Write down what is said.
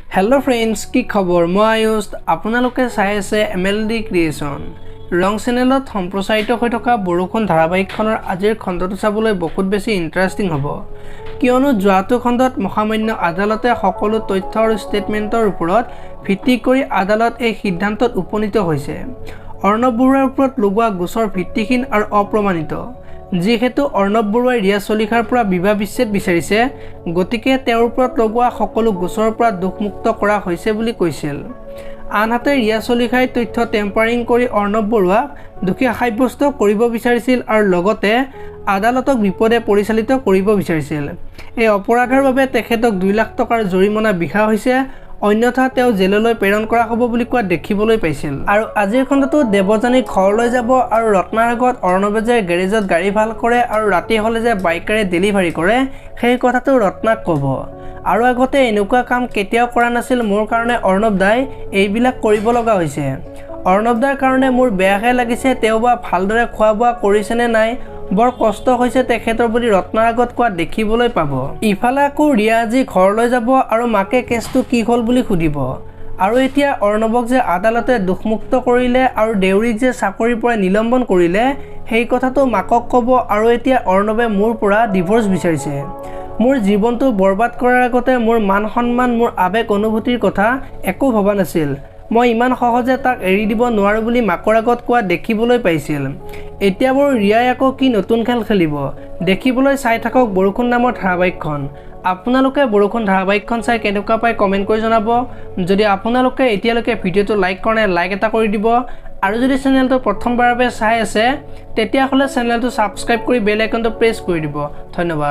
hello friends की खबर मैं आयुष आपनालोके चाই আছে MLD क्रिएशन रং चेनेলত सम्प्रसारित হৈ থকা বৰষুণ ধাৰাবাহিকখনৰ আজিৰ খণ্ডটো চাবলৈ বহুত বেছি ইন্টাৰেষ্টিং হ'ব কিয়নো যোৱাটো খণ্ডত মহামান্য আদালতে সকলো তথ্য আৰু ষ্টেটমেন্টৰ ওপৰত ভিত্তি কৰি আদালত এই সিদ্ধান্তত উপনীত হৈছে অৰ্ণৱ বৰুৱাৰ ওপৰত লগোৱা গোচৰ ভিত্তিহীন আৰু অপ্ৰমাণিত যেহেতু অৰ্ণৱ বৰুৱাই ৰিয়া চলিহাৰ পৰা বিবাহ বিচ্ছেদ বিচাৰিছে গতিকে তেওঁৰ ওপৰত লগোৱা সকলো গোচৰৰ পৰা দুখমুক্ত কৰা হৈছে বুলি কৈছিল আনহাতে ৰিয়া চলিহাই তথ্য টেম্পাৰিং কৰি অৰ্ণৱ বৰুৱাক দুখী সাব্যস্ত কৰিব বিচাৰিছিল আৰু লগতে আদালতক বিপদে পৰিচালিত কৰিব বিচাৰিছিল এই অপৰাধৰ বাবে তেখেতক 2 লাখ টকাৰ জৰিমনা বিহা হৈছে অন্যথা তেওঁ জেললৈ প্ৰেৰণ কৰা হ'ব বুলি কোৱা দেখিবলৈ পাইছিল আৰু আজিৰ খণ্ডটো দেৱজানী ঘৰলৈ যাব আৰু ৰত্নাৰ আগত অৰ্ণৱে যে গেৰেজত গাড়ী ভাল কৰে আৰু ৰাতি হলে যে বাইকেৰে ডেলিভাৰী কৰে সেই কথাটো ৰত্নাক ক'ব আৰু আগতে এনেকুৱা কাম কেতিয়াও কৰা নাছিল মোৰ কাৰণে অৰ্ণৱ দাই এইবিলাক কৰিব লগা হৈছে অৰ্ণৱ দাৰ কাৰণে মোৰ বেয়াহে লাগিছে তেওঁ বা ভালদৰে খোৱা বোৱা কৰিছে নে নাই বৰ কষ্ট হৈছে তেখেতৰ বুলি ৰত্নাৰ আগত কোৱা দেখিবলৈ পাব ইফালে আকৌ ৰিয়া আজি ঘৰলৈ যাব আৰু মাকে কেছটো কি হ'ল বুলি সুধিব আৰু এতিয়া অৰ্ণৱক যে আদালতে দুখমুক্ত কৰিলে আৰু দেউৰীক যে চাকৰিৰ পৰা নিলম্বন কৰিলে সেই কথাটো মাকক ক'ব আৰু এতিয়া অৰ্ণৱে মোৰ পৰা ডিভোৰ্স বিচাৰিছে মোৰ জীৱনটো বৰবাদ কৰাৰ আগতে মোৰ মান সন্মান মোৰ আবেগ অনুভূতিৰ কথা একো ভবা নাছিল মই ইমান সহজে তাক এৰি দিব নোৱাৰো বুলি মাকৰ আগত কোৱা দেখিবলৈ পাইছিল এতিয়া বৰ ৰিয়াই আকৌ কি নতুন খেল খেলিব দেখিবলৈ চাই থাকক বৰষুণ নামৰ ধাৰাবাহিকখন আপোনালোকে বৰষুণ ধাৰাবাহিকখন চাই কেনেকুৱা পায় কমেন্ট কৰি জনাব যদি আপোনালোকে এতিয়ালৈকে ভিডিওটো লাইক কৰা নাই লাইক এটা কৰি দিব আৰু যদি চেনেলটো প্ৰথমবাৰৰ বাবে চাই আছে তেতিয়া হলে চেনেলটো সাবস্ক্ৰাইব কৰি বেল আইকনটো প্ৰেছ কৰি দিব ধন্যবাদ